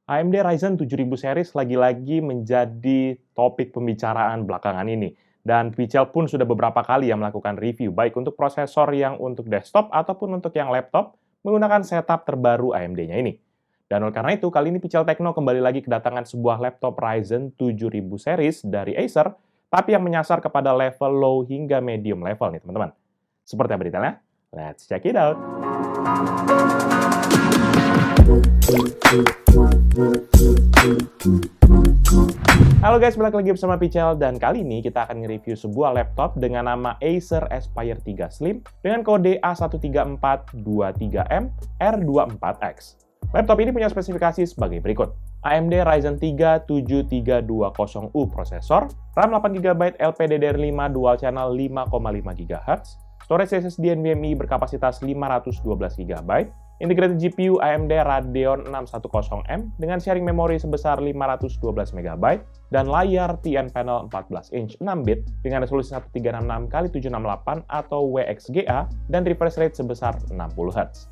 AMD Ryzen 7000 series lagi-lagi menjadi topik pembicaraan belakangan ini. Dan Pichel pun sudah beberapa kali yang melakukan review, baik untuk prosesor yang untuk desktop ataupun untuk yang laptop, menggunakan setup terbaru AMD-nya ini. Dan oleh karena itu, kali ini Pichel Tekno kembali lagi kedatangan sebuah laptop Ryzen 7000 series dari Acer, tapi yang menyasar kepada level low hingga medium level nih teman-teman. Seperti apa detailnya? Let's check it out! Halo guys, balik lagi bersama Pichel dan kali ini kita akan nge-review sebuah laptop dengan nama Acer Aspire 3 Slim dengan kode A13423M R24X. Laptop ini punya spesifikasi sebagai berikut. AMD Ryzen 3 7320U prosesor, RAM 8GB LPDDR5 dual channel 5,5 GHz, storage SSD NVMe berkapasitas 512GB, integrated GPU AMD Radeon 610M dengan sharing memori sebesar 512MB, dan layar TN panel 14 inch 6-bit dengan resolusi 1366x768 atau WXGA dan refresh rate sebesar 60Hz.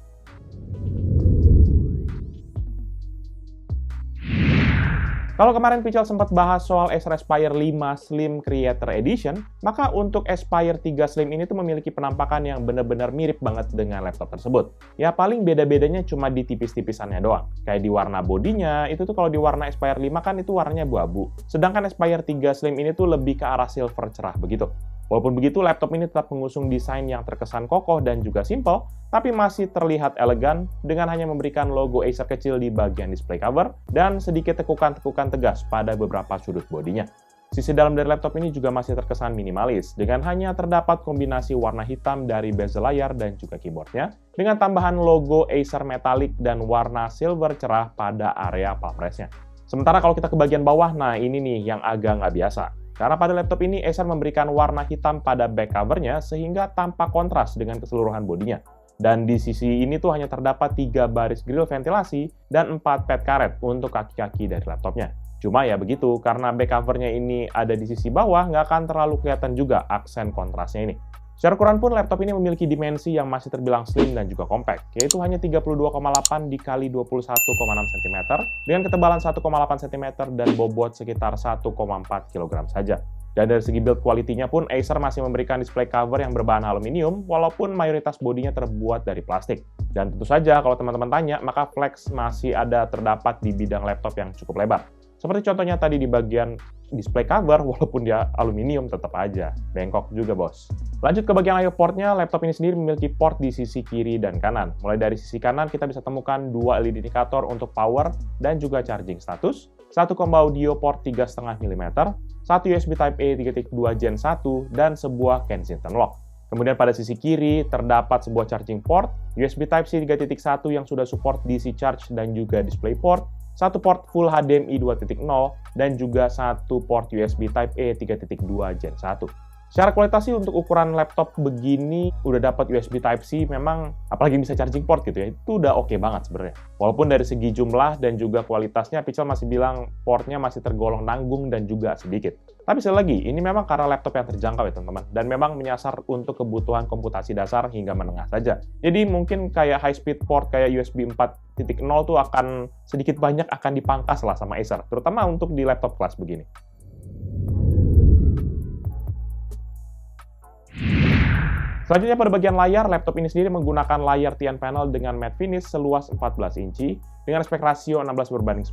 Kalau kemarin Pichel sempat bahas soal Acer Aspire 5 Slim Creator Edition, maka untuk Aspire 3 Slim ini tuh memiliki penampakan yang benar-benar mirip banget dengan laptop tersebut. Ya paling beda-bedanya cuma di tipis-tipisannya doang. Kayak di warna bodinya, itu tuh kalau di warna Aspire 5 kan itu warnanya abu-abu. Sedangkan Aspire 3 Slim ini tuh lebih ke arah silver cerah begitu. Walaupun begitu, laptop ini tetap mengusung desain yang terkesan kokoh dan juga simple, tapi masih terlihat elegan dengan hanya memberikan logo Acer kecil di bagian display cover dan sedikit tekukan-tekukan tegas pada beberapa sudut bodinya. Sisi dalam dari laptop ini juga masih terkesan minimalis, dengan hanya terdapat kombinasi warna hitam dari bezel layar dan juga keyboardnya, dengan tambahan logo Acer Metallic dan warna silver cerah pada area palm rest-nya. Sementara kalau kita ke bagian bawah, nah ini nih yang agak nggak biasa. Karena pada laptop ini Acer memberikan warna hitam pada back cover-nya sehingga tampak kontras dengan keseluruhan bodinya. Dan di sisi ini tuh hanya terdapat 3 baris grill ventilasi dan 4 pad karet untuk kaki-kaki dari laptopnya. Cuma ya begitu, karena back cover-nya ini ada di sisi bawah, nggak akan terlalu kelihatan juga aksen kontrasnya ini. Secara ukuran pun laptop ini memiliki dimensi yang masih terbilang slim dan juga compact, yaitu hanya 32,8 x 21,6 cm dengan ketebalan 1,8 cm dan bobot sekitar 1,4 kg saja. Dan dari segi build quality-nya pun Acer masih memberikan display cover yang berbahan aluminium walaupun mayoritas bodinya terbuat dari plastik. Dan tentu saja kalau teman-teman tanya, maka flex masih ada terdapat di bidang laptop yang cukup lebar. Seperti contohnya tadi di bagian display cover, walaupun dia aluminium tetap aja bengkok juga bos. Lanjut ke bagian I/O portnya, laptop ini sendiri memiliki port di sisi kiri dan kanan. Mulai dari sisi kanan kita bisa temukan 2 LED indikator untuk power dan juga charging status, 1 combo audio port 3,5 mm, 1 USB Type-A 3.2 Gen 1, dan sebuah Kensington lock. Kemudian pada sisi kiri terdapat sebuah charging port, USB Type-C 3.1 yang sudah support DC charge dan juga DisplayPort, 1 port Full HDMI 2.0, dan juga 1 port USB Type-A 3.2 Gen 1. Secara kualitas sih untuk ukuran laptop begini udah dapat USB Type-C, memang apalagi bisa charging port gitu ya, itu udah oke banget sebenarnya. Walaupun dari segi jumlah dan juga kualitasnya, Pichel masih bilang portnya masih tergolong nanggung dan juga sedikit. Tapi sekali lagi, ini memang karena laptop yang terjangkau ya teman-teman, dan memang menyasar untuk kebutuhan komputasi dasar hingga menengah saja. Jadi mungkin kayak high speed port kayak USB 4.0 tuh akan sedikit banyak akan dipangkas lah sama Acer, terutama untuk di laptop kelas begini. Selanjutnya pada bagian layar, laptop ini sendiri menggunakan layar TN panel dengan matte finish seluas 14 inci dengan aspek rasio 16:9,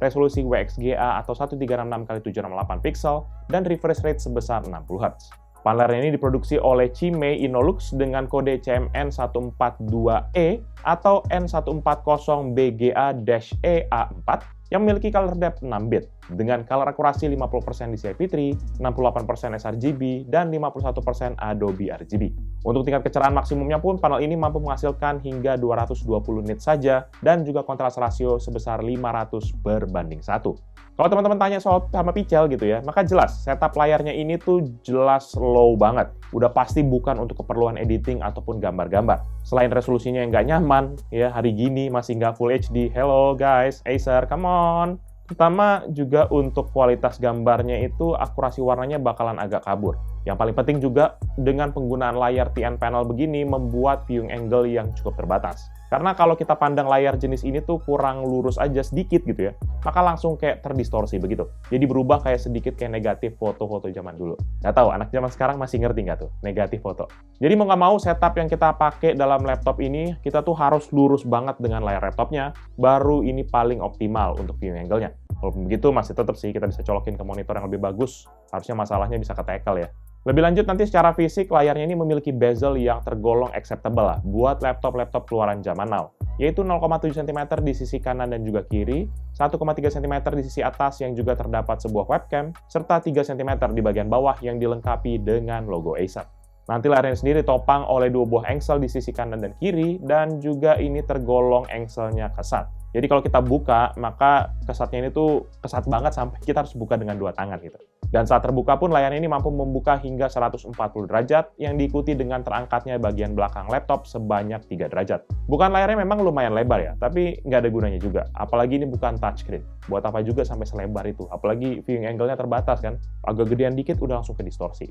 resolusi WXGA atau 1366x768 pixel, dan refresh rate sebesar 60Hz. Panel ini diproduksi oleh Chimay Innolux dengan kode CMN142E atau N140BGA-EA4 yang memiliki color depth 6-bit dengan color akurasi 50% DCI-P3, 68% sRGB, dan 51% Adobe RGB. Untuk tingkat kecerahan maksimumnya pun panel ini mampu menghasilkan hingga 220 nits saja dan juga kontras rasio sebesar 500:1. Kalau teman-teman tanya soal sama Pichel gitu ya, maka jelas setup layarnya ini tuh jelas low banget. Udah pasti bukan untuk keperluan editing ataupun gambar-gambar. Selain resolusinya yang nggak nyaman, ya hari gini masih nggak Full HD. Hello guys, Acer, come on! Pertama juga untuk kualitas gambarnya itu akurasi warnanya bakalan agak kabur. Yang paling penting juga dengan penggunaan layar TN panel begini membuat viewing angle yang cukup terbatas. Karena kalau kita pandang layar jenis ini tuh kurang lurus aja sedikit gitu ya, maka langsung kayak terdistorsi begitu. Jadi berubah kayak sedikit kayak negatif foto-foto zaman dulu. Nggak tahu, anak zaman sekarang masih ngerti nggak tuh negatif foto? Jadi mau nggak mau setup yang kita pakai dalam laptop ini, kita tuh harus lurus banget dengan layar laptopnya, baru ini paling optimal untuk viewing angle-nya. Walaupun begitu, masih tetap sih kita bisa colokin ke monitor yang lebih bagus, harusnya masalahnya bisa ke-tackle ya. Lebih lanjut nanti secara fisik, layarnya ini memiliki bezel yang tergolong acceptable lah buat laptop-laptop keluaran zaman now, yaitu 0,7 cm di sisi kanan dan juga kiri, 1,3 cm di sisi atas yang juga terdapat sebuah webcam, serta 3 cm di bagian bawah yang dilengkapi dengan logo Acer. Nanti layarnya sendiri topang oleh dua buah engsel di sisi kanan dan kiri, dan juga ini tergolong engselnya kesat. Jadi kalau kita buka, maka kesatnya ini tuh kesat banget sampai kita harus buka dengan dua tangan gitu. Dan saat terbuka pun layarnya ini mampu membuka hingga 140 derajat yang diikuti dengan terangkatnya bagian belakang laptop sebanyak 3 derajat. Bukan layarnya memang lumayan lebar ya, tapi nggak ada gunanya juga. Apalagi ini bukan touchscreen. Buat apa juga sampai selebar itu? Apalagi viewing angle-nya terbatas kan. Agak gedean dikit udah langsung ke distorsi.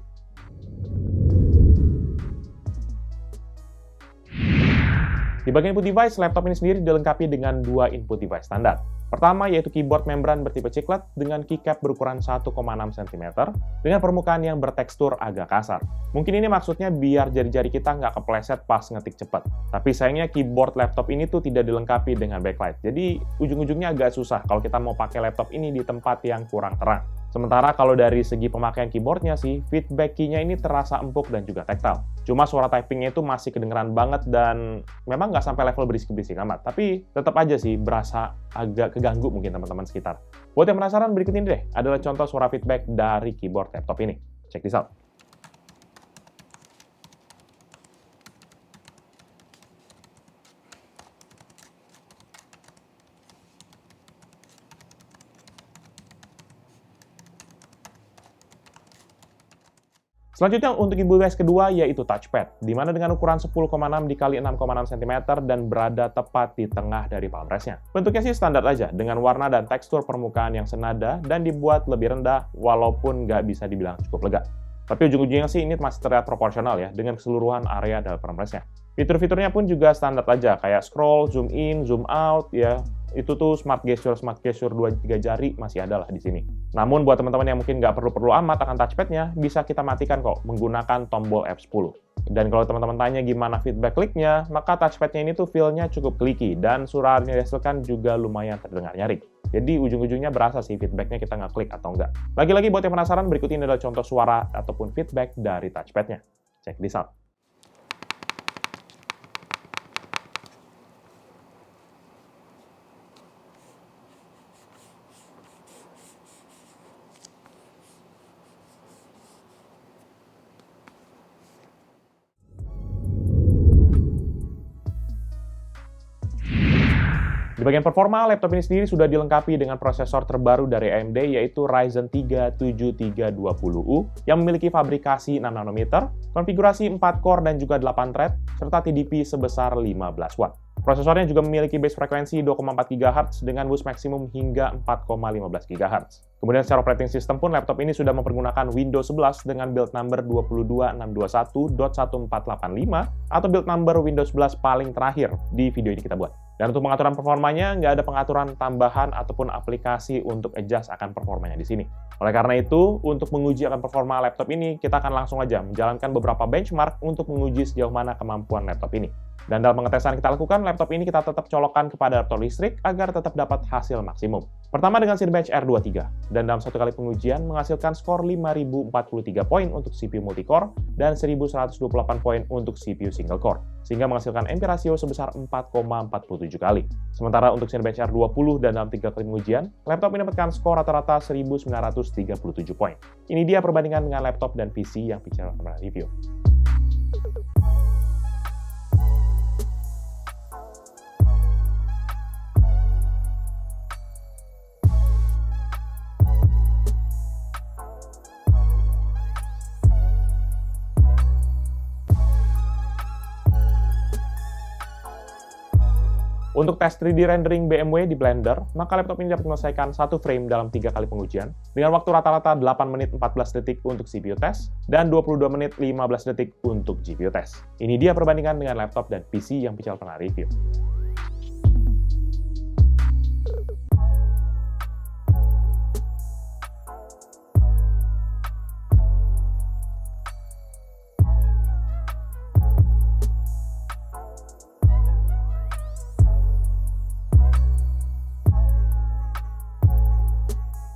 Di bagian input device, laptop ini sendiri dilengkapi dengan dua input device standar. Pertama yaitu keyboard membran bertipe chiclet dengan keycap berukuran 1,6 cm dengan permukaan yang bertekstur agak kasar. Mungkin ini maksudnya biar jari-jari kita nggak kepleset pas ngetik cepat. Tapi sayangnya keyboard laptop ini tuh tidak dilengkapi dengan backlight. Jadi ujung-ujungnya agak susah kalau kita mau pakai laptop ini di tempat yang kurang terang. Sementara kalau dari segi pemakaian keyboardnya sih, feedback key-nya ini terasa empuk dan juga tactile. Cuma suara typingnya itu masih kedengeran banget dan memang nggak sampai level berisik-berisik amat. Tapi tetap aja sih berasa agak keganggu mungkin teman-teman sekitar. Buat yang penasaran, berikut ini deh adalah contoh suara feedback dari keyboard laptop ini. Check this out. Selanjutnya untuk input device kedua yaitu touchpad, di mana dengan ukuran 10,6 x 6,6 cm dan berada tepat di tengah dari palm rest-nya. Bentuknya sih standar aja, dengan warna dan tekstur permukaan yang senada dan dibuat lebih rendah walaupun nggak bisa dibilang cukup lega. Tapi ujung-ujungnya sih ini masih terlihat proporsional ya, dengan keseluruhan area dalam palm rest-nya. Fitur-fiturnya pun juga standar aja, kayak scroll, zoom in, zoom out, ya. Itu tuh smart gesture 2-3 jari masih ada lah di sini. Namun buat teman-teman yang mungkin nggak perlu amat akan touchpad-nya, bisa kita matikan kok menggunakan tombol F10. Dan kalau teman-teman tanya gimana feedback kliknya, maka touchpad-nya ini tuh feel-nya cukup clicky dan suara yang dihasilkan juga lumayan terdengar nyaring. Jadi ujung-ujungnya berasa sih feedback-nya kita ngeklik atau enggak. Lagi-lagi buat yang penasaran, berikut ini adalah contoh suara ataupun feedback dari touchpad-nya. Check this out. Di bagian performa, laptop ini sendiri sudah dilengkapi dengan prosesor terbaru dari AMD yaitu Ryzen 3 7320U yang memiliki fabrikasi 6 nanometer, konfigurasi 4 core dan juga 8 thread, serta TDP sebesar 15 watt. Prosesornya juga memiliki base frekuensi 2,4 GHz dengan boost maksimum hingga 4,15 GHz. Kemudian secara operating system pun laptop ini sudah mempergunakan Windows 11 dengan build number 22621.1485 atau build number Windows 11 paling terakhir di video ini kita buat. Dan untuk pengaturan performanya, nggak ada pengaturan tambahan ataupun aplikasi untuk adjust akan performanya di sini. Oleh karena itu, untuk menguji akan performa laptop ini, kita akan langsung aja menjalankan beberapa benchmark untuk menguji sejauh mana kemampuan laptop ini. Dan dalam pengetesan kita lakukan, laptop ini kita tetap colokkan kepada adaptor listrik agar tetap dapat hasil maksimum. Pertama dengan Cinebench R23, dan dalam satu kali pengujian menghasilkan skor 5043 poin untuk CPU multicore dan 1128 poin untuk CPU single core, sehingga menghasilkan MP ratio sebesar 4,47 kali. Sementara untuk Cinebench R20 dan dalam 3 kali pengujian, laptop mendapatkan skor rata-rata 1937 poin. Ini dia perbandingan dengan laptop dan PC yang Pixel pernah review. Untuk tes 3D rendering BMW di Blender, maka laptop ini dapat menyelesaikan satu frame dalam 3 kali pengujian, dengan waktu rata-rata 8 menit 14 detik untuk CPU test, dan 22 menit 15 detik untuk GPU test. Ini dia perbandingan dengan laptop dan PC yang Pichal pernah review.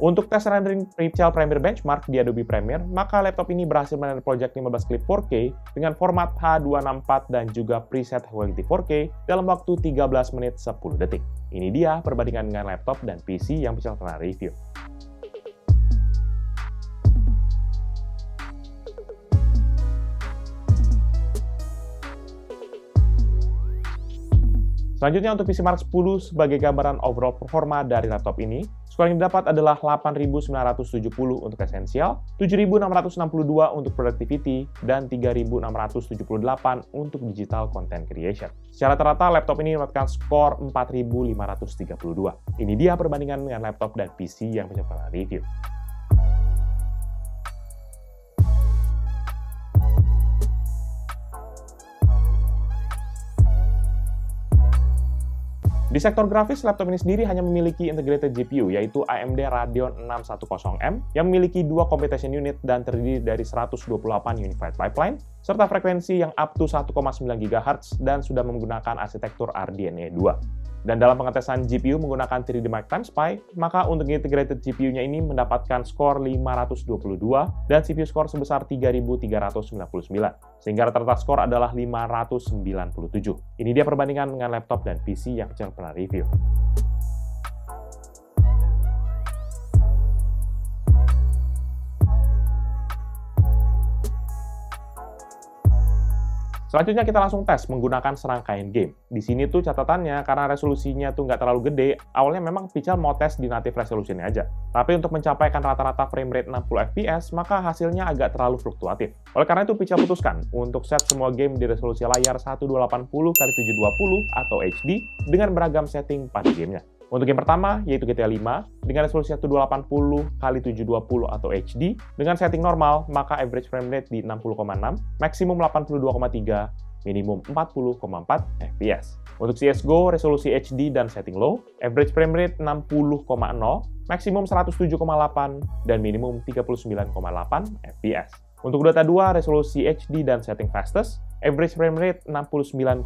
Untuk tes rendering Pichal Premiere Benchmark di Adobe Premiere, maka laptop ini berhasil merender project 15 klip 4K dengan format H264 dan juga preset Quality 4K dalam waktu 13 menit 10 detik. Ini dia perbandingan dengan laptop dan PC yang Pichal pernah review. Selanjutnya untuk PC Mark 10 sebagai gambaran overall performa dari laptop ini, skor yang didapat adalah 8.970 untuk esensial, 7.662 untuk productivity, dan 3.678 untuk digital content creation. Secara rata-rata, laptop ini mendapatkan skor 4.532. Ini dia perbandingan dengan laptop dan PC yang Pichal pernah review. Di sektor grafis, laptop ini sendiri hanya memiliki integrated GPU, yaitu AMD Radeon 610M, yang memiliki 2 computation unit dan terdiri dari 128 Unified Pipeline, serta frekuensi yang up to 1,9 GHz dan sudah menggunakan arsitektur RDNA 2. Dan dalam pengetesan GPU menggunakan 3D Mark x Pi, maka untuk integrated GPU-nya ini mendapatkan skor 522 dan CPU skor sebesar 3.399, sehingga rata-rata skor adalah 597. Ini dia perbandingan dengan laptop dan PC yang Pichal pernah review. Selanjutnya kita langsung tes menggunakan serangkaian game. Di sini tuh catatannya, karena resolusinya tuh nggak terlalu gede, awalnya memang Pichal mau tes di native resolution aja. Tapi untuk mencapaikan rata-rata frame rate 60 fps, maka hasilnya agak terlalu fluktuatif. Oleh karena itu Pichal putuskan untuk set semua game di resolusi layar 1280x720 atau HD dengan beragam setting pada gamenya. Untuk game pertama, yaitu GTA 5, dengan resolusi 1280x720 atau HD, dengan setting normal, maka average frame rate di 60,6, maksimum 82,3, minimum 40,4 fps. Untuk CSGO, resolusi HD dan setting low, average frame rate 60,0, maksimum 107,8, dan minimum 39,8 fps. Untuk Dota 2, resolusi HD dan setting fastest, average frame rate 69,3,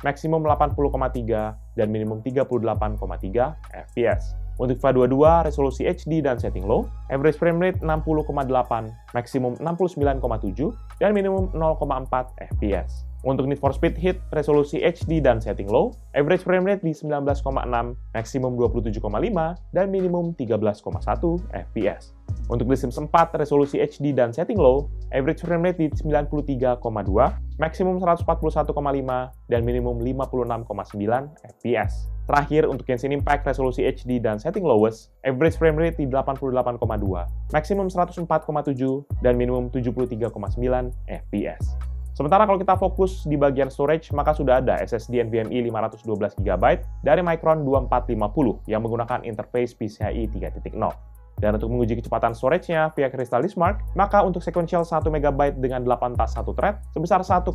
maksimum 80,3, dan minimum 38,3 fps. Untuk FIFA 22, resolusi HD dan setting low, average frame rate 60,8, maksimum 69,7, dan minimum 0,4 fps. Untuk Need for Speed Heat, resolusi HD dan setting low, average frame rate di 19,6, maksimum 27,5, dan minimum 13,1 fps. Untuk The Sims 4, resolusi HD dan setting low, average frame rate di 93,2, maksimum 141,5, dan minimum 56,9 fps. Terakhir, untuk Genshin Impact, resolusi HD dan setting lowest, average frame rate di 88,2, maksimum 104,7, dan minimum 73,9 fps. Sementara kalau kita fokus di bagian storage, maka sudah ada SSD NVMe 512GB dari Micron 2450 yang menggunakan interface PCIe 3.0. Dan untuk menguji kecepatan storage-nya via Crystal Diskmark, maka untuk sequential 1MB dengan 8 tas 1 thread sebesar 1,8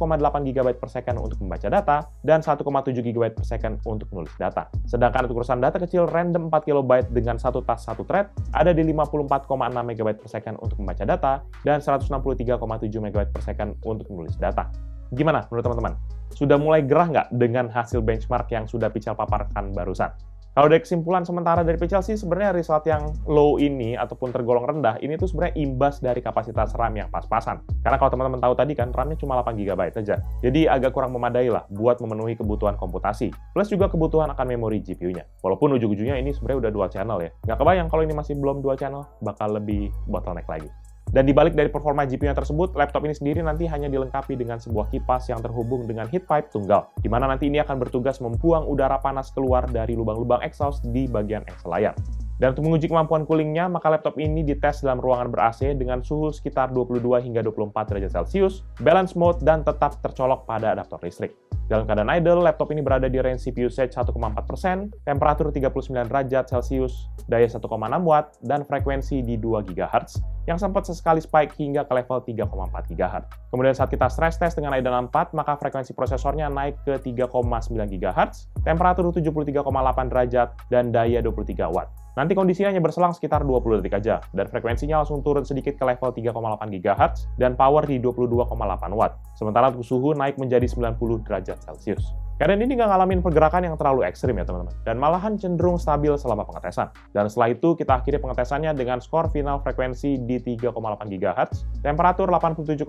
GB per second untuk membaca data dan 1,7 GB per second untuk menulis data. Sedangkan untuk urusan data kecil random 4 KB dengan 1 tas 1 thread ada di 54,6 MB per second untuk membaca data dan 163,7 MB per second untuk menulis data. Gimana menurut teman-teman? Sudah mulai gerah nggak dengan hasil benchmark yang sudah Pichal paparkan barusan? Kalau dari kesimpulan sementara dari Pichal sih, sebenarnya result yang low ini ataupun tergolong rendah ini tuh sebenarnya imbas dari kapasitas RAM yang pas-pasan. Karena kalau teman-teman tahu tadi kan, RAM-nya cuma 8 GB aja. Jadi agak kurang memadai lah buat memenuhi kebutuhan komputasi. Plus juga kebutuhan akan memori GPU-nya. Walaupun ujung-ujungnya ini sebenarnya udah dual channel ya. Nggak kebayang kalau ini masih belum dual channel, bakal lebih bottleneck lagi. Dan dibalik dari performa GPU-nya tersebut, laptop ini sendiri nanti hanya dilengkapi dengan sebuah kipas yang terhubung dengan heat pipe tunggal, di mana nanti ini akan bertugas membuang udara panas keluar dari lubang-lubang exhaust di bagian eksel layar. Dan untuk menguji kemampuan coolingnya, maka laptop ini dites dalam ruangan ber-AC dengan suhu sekitar 22 hingga 24 derajat Celcius, balance mode, dan tetap tercolok pada adaptor listrik. Dalam keadaan idle, laptop ini berada di range CPU usage 1,4%, temperatur 39 derajat Celcius, daya 1,6 watt, dan frekuensi di 2 GHz, yang sempat sesekali spike hingga ke level 3,4 GHz. Kemudian saat kita stress test dengan idle 4, maka frekuensi prosesornya naik ke 3,9 GHz, temperatur 73,8 derajat, dan daya 23 watt. Nanti kondisinya hanya berselang sekitar 20 detik aja, dan frekuensinya langsung turun sedikit ke level 3,8 GHz, dan power di 22,8 watt. Sementara untuk suhu naik menjadi 90 derajat Celcius. Keadaan ini nggak ngalamin pergerakan yang terlalu ekstrim ya teman-teman, dan malahan cenderung stabil selama pengetesan. Dan setelah itu kita akhiri pengetesannya dengan skor final frekuensi di 3,8 GHz, temperatur 87,8,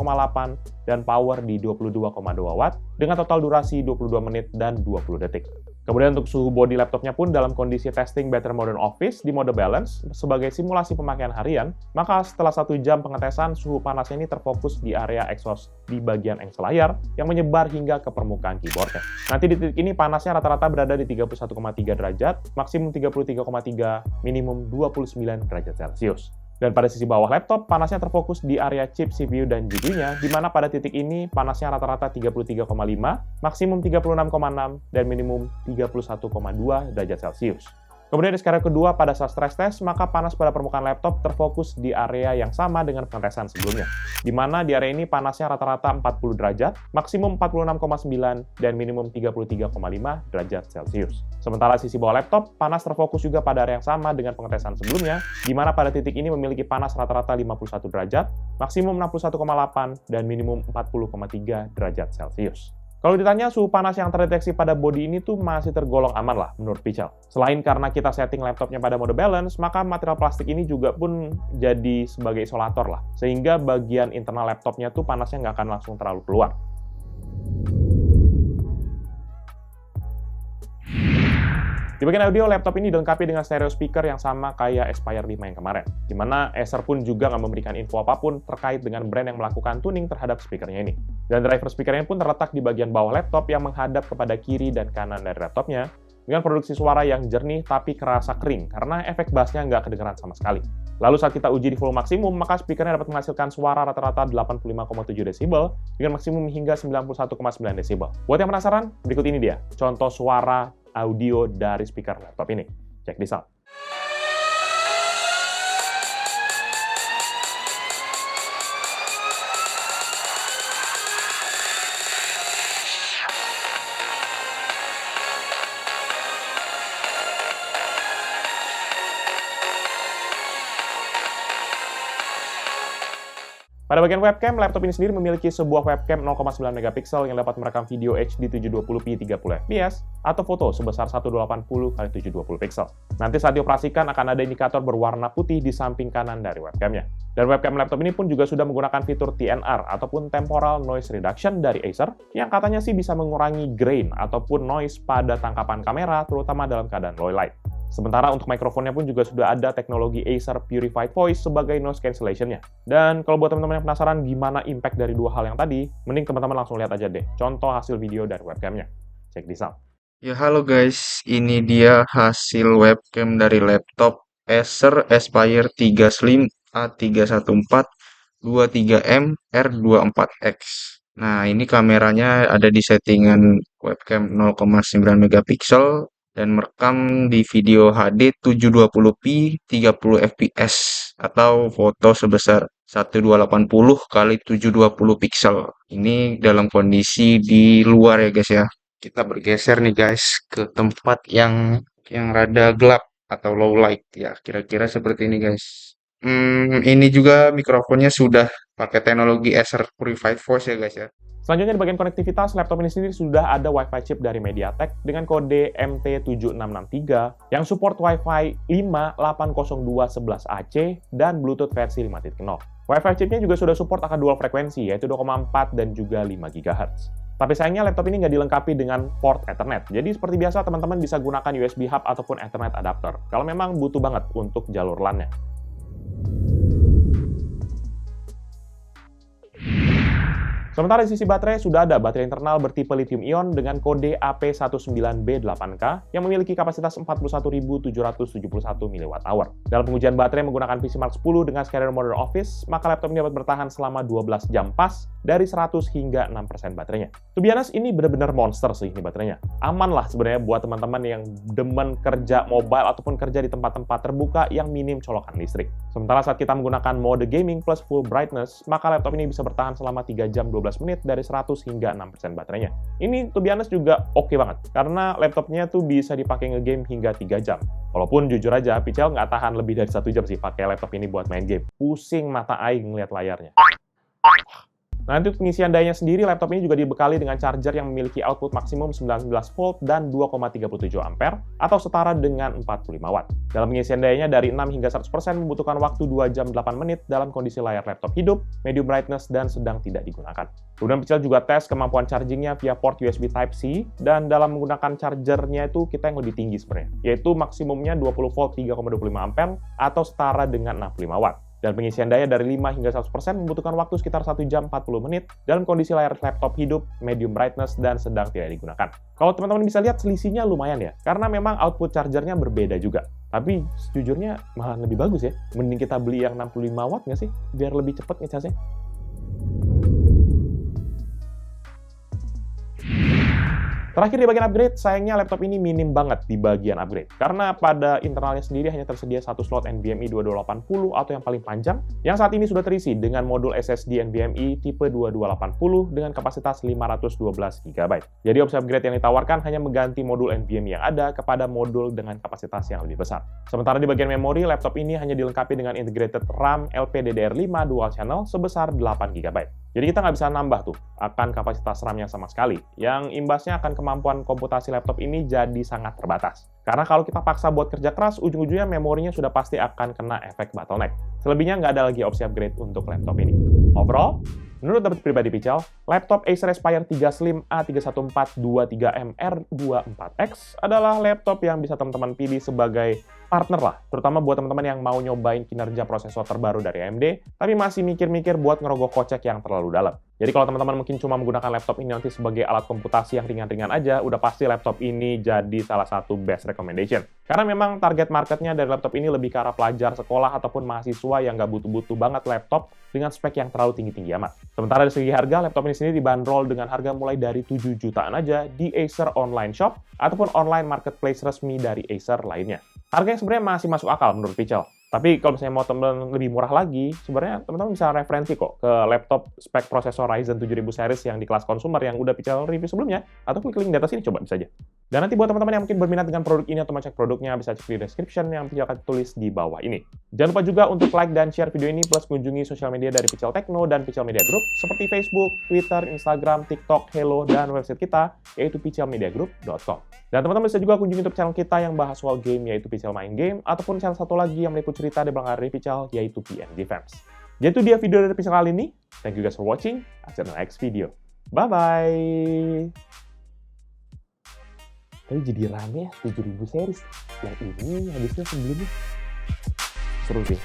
dan power di 22,2 watt, dengan total durasi 22 menit dan 20 detik. Kemudian untuk suhu bodi laptopnya pun dalam kondisi testing Better Modern Office di mode balance sebagai simulasi pemakaian harian, maka setelah 1 jam pengetesan, suhu panasnya ini terfokus di area exhaust di bagian engsel layar yang menyebar hingga ke permukaan keyboardnya. Nanti di titik ini panasnya rata-rata berada di 31,3 derajat, maksimum 33,3, minimum 29 derajat Celcius. Dan pada sisi bawah laptop, panasnya terfokus di area chip CPU dan GPU-nya, di mana pada titik ini panasnya rata-rata 33,5, maksimum 36,6, dan minimum 31,2 derajat Celcius. Kemudian di skenario kedua, pada saat stress test, maka panas pada permukaan laptop terfokus di area yang sama dengan pengetesan sebelumnya, di mana di area ini panasnya rata-rata 40 derajat, maksimum 46,9, dan minimum 33,5 derajat Celcius. Sementara sisi bawah laptop, panas terfokus juga pada area yang sama dengan pengetesan sebelumnya, di mana pada titik ini memiliki panas rata-rata 51 derajat, maksimum 61,8, dan minimum 40,3 derajat Celcius. Kalau ditanya suhu panas yang terdeteksi pada bodi ini tuh masih tergolong aman lah menurut Pichel. Selain karena kita setting laptopnya pada mode balance, maka material plastik ini juga pun jadi sebagai isolator lah. Sehingga bagian internal laptopnya tuh panasnya nggak akan langsung terlalu keluar. Di bagian audio, laptop ini dilengkapi dengan stereo speaker yang sama kayak Aspire 5 yang kemarin, di mana Acer pun juga nggak memberikan info apapun terkait dengan brand yang melakukan tuning terhadap speakernya ini. Dan driver speakernya pun terletak di bagian bawah laptop yang menghadap kepada kiri dan kanan dari laptopnya, dengan produksi suara yang jernih tapi kerasa kering, karena efek bassnya nggak kedengeran sama sekali. Lalu saat kita uji di full maksimum, maka speakernya dapat menghasilkan suara rata-rata 85,7 desibel, dengan maksimum hingga 91,9 desibel. Buat yang penasaran, berikut ini dia, contoh suara audio dari speaker laptop ini. Check this out. Pada bagian webcam, laptop ini sendiri memiliki sebuah webcam 0,9 megapiksel yang dapat merekam video HD 720p 30 fps atau foto sebesar 1280 x 720 piksel. Nanti saat dioperasikan akan ada indikator berwarna putih di samping kanan dari webcamnya. Dan webcam laptop ini pun juga sudah menggunakan fitur TNR ataupun Temporal Noise Reduction dari Acer yang katanya sih bisa mengurangi grain ataupun noise pada tangkapan kamera terutama dalam keadaan low light. Sementara untuk mikrofonnya pun juga sudah ada teknologi Acer Purified Voice sebagai noise cancellation-nya. Dan kalau buat teman-teman yang penasaran gimana impact dari dua hal yang tadi, mending teman-teman langsung lihat aja deh contoh hasil video dari webcamnya. Check this out. Ya halo guys, ini dia hasil webcam dari laptop Acer Aspire 3 Slim A314 23M R24X. Nah, ini kameranya ada di settingan webcam 0,9 megapiksel dan merekam di video HD 720p 30 fps atau foto sebesar 1280 x 720 piksel. Ini dalam kondisi di luar ya guys ya. Kita bergeser nih guys ke tempat yang rada gelap atau low light ya. Kira-kira seperti ini guys. Ini juga mikrofonnya sudah pakai teknologi Acer Purified Voice ya guys ya. Selanjutnya di bagian konektivitas, laptop ini sendiri sudah ada Wi-Fi chip dari MediaTek dengan kode MT7663 yang support Wi-Fi 5.802.11ac dan Bluetooth versi 5.0. Wi-Fi chipnya juga sudah support akan dual frekuensi, yaitu 2,4 dan juga 5 GHz. Tapi sayangnya laptop ini nggak dilengkapi dengan port Ethernet. Jadi seperti biasa teman-teman bisa gunakan USB hub ataupun Ethernet adapter kalau memang butuh banget untuk jalur LAN-nya. Sementara di sisi baterai, sudah ada baterai internal bertipe lithium-ion dengan kode AP19B8K yang memiliki kapasitas 41.771 mWh. Dalam pengujian baterai menggunakan PCMark 10 dengan skenario Modern Office, maka laptop ini dapat bertahan selama 12 jam pas dari 100 hingga 6% baterainya. To be honest, ini benar-benar monster sih ini baterainya. Aman lah sebenarnya buat teman-teman yang demen kerja mobile ataupun kerja di tempat-tempat terbuka yang minim colokan listrik. Sementara saat kita menggunakan mode gaming plus full brightness, maka laptop ini bisa bertahan selama 3 jam 12 menit dari 100 hingga 6% baterainya. Ini to be honest juga oke banget, karena laptopnya tuh bisa dipakai nge-game hingga 3 jam. Walaupun jujur aja, Pichel nggak tahan lebih dari 1 jam sih pakai laptop ini buat main game. Pusing mata aing ngeliat layarnya. Nah, untuk pengisian dayanya sendiri, laptop ini juga dibekali dengan charger yang memiliki output maksimum 19 volt dan 2,37 ampere atau setara dengan 45 watt. Dalam pengisian dayanya dari 6 hingga 100% membutuhkan waktu 2 jam 8 menit dalam kondisi layar laptop hidup, medium brightness, dan sedang tidak digunakan. Kemudian Pichel juga tes kemampuan chargingnya via port USB Type-C, dan dalam menggunakan chargernya itu kita yang lebih tinggi sebenarnya, yaitu maksimumnya 20 volt 3,25 ampere atau setara dengan 65 watt. Dan pengisian daya dari 5 hingga 100% membutuhkan waktu sekitar 1 jam 40 menit dalam kondisi layar laptop hidup, medium brightness, dan sedang tidak digunakan. Kalau teman-teman bisa lihat, selisihnya lumayan ya, karena memang output chargernya berbeda juga. Tapi sejujurnya malah lebih bagus ya. Mending kita beli yang 65 watt nggak sih? Biar lebih cepat ngecasnya. Terakhir di bagian upgrade, sayangnya laptop ini minim banget di bagian upgrade. Karena pada internalnya sendiri hanya tersedia satu slot NVMe 2280 atau yang paling panjang, yang saat ini sudah terisi dengan modul SSD NVMe tipe 2280 dengan kapasitas 512 GB. Jadi opsi upgrade yang ditawarkan hanya mengganti modul NVMe yang ada kepada modul dengan kapasitas yang lebih besar. Sementara di bagian memori, laptop ini hanya dilengkapi dengan integrated RAM LPDDR5 dual channel sebesar 8 GB. Jadi kita nggak bisa nambah tuh akan kapasitas RAM yang sama sekali, yang imbasnya akan kemampuan komputasi laptop ini jadi sangat terbatas. Karena kalau kita paksa buat kerja keras, ujung-ujungnya memorinya sudah pasti akan kena efek bottleneck. Selebihnya nggak ada lagi opsi upgrade untuk laptop ini. Overall, menurut dapet pribadi Pichel, laptop Acer Aspire 3 Slim A31423M-R24X adalah laptop yang bisa teman-teman pilih sebagai partner lah, terutama buat teman-teman yang mau nyobain kinerja prosesor terbaru dari AMD, tapi masih mikir-mikir buat ngerogoh kocek yang terlalu dalam. Jadi kalau teman-teman mungkin cuma menggunakan laptop ini nanti sebagai alat komputasi yang ringan-ringan aja, udah pasti laptop ini jadi salah satu best recommendation. Karena memang target marketnya dari laptop ini lebih ke arah pelajar sekolah ataupun mahasiswa yang nggak butuh-butuh banget laptop dengan spek yang terlalu tinggi-tinggi amat. Sementara dari segi harga, laptop ini sendiri dibanderol dengan harga mulai dari 7 jutaan aja di Acer Online Shop ataupun online marketplace resmi dari Acer lainnya. Harganya sebenarnya masih masuk akal menurut Pichel. Tapi kalau misalnya mau teman-teman lebih murah lagi, sebenarnya teman-teman bisa referensi kok ke laptop spek prosesor Ryzen 7000 series yang di kelas consumer yang udah Pichel review sebelumnya, atau klik link di atas ini, coba bisa aja. Dan nanti buat teman-teman yang mungkin berminat dengan produk ini atau mau cek produknya, bisa cek di description yang Pichel akan tulis di bawah ini. Jangan lupa juga untuk like dan share video ini, plus kunjungi sosial media dari Pichel Techno dan Pichel Media Group, seperti Facebook, Twitter, Instagram, TikTok, Hello, dan website kita, yaitu pichelmediagroup.com. Dan teman-teman bisa juga kunjungi YouTube channel kita yang bahas soal game, yaitu Pichel Main Game, ataupun channel satu lagi yang meliput cerita di belakang dari Pichel, yaitu PNG Fans. Jadi itu dia video dari Pichel kali ini. Thank you guys for watching. I'll see you in the next video. Bye-bye! Tapi jadi rame ya, 7000 series. Yang ini habisnya sebelumnya. Seru sih.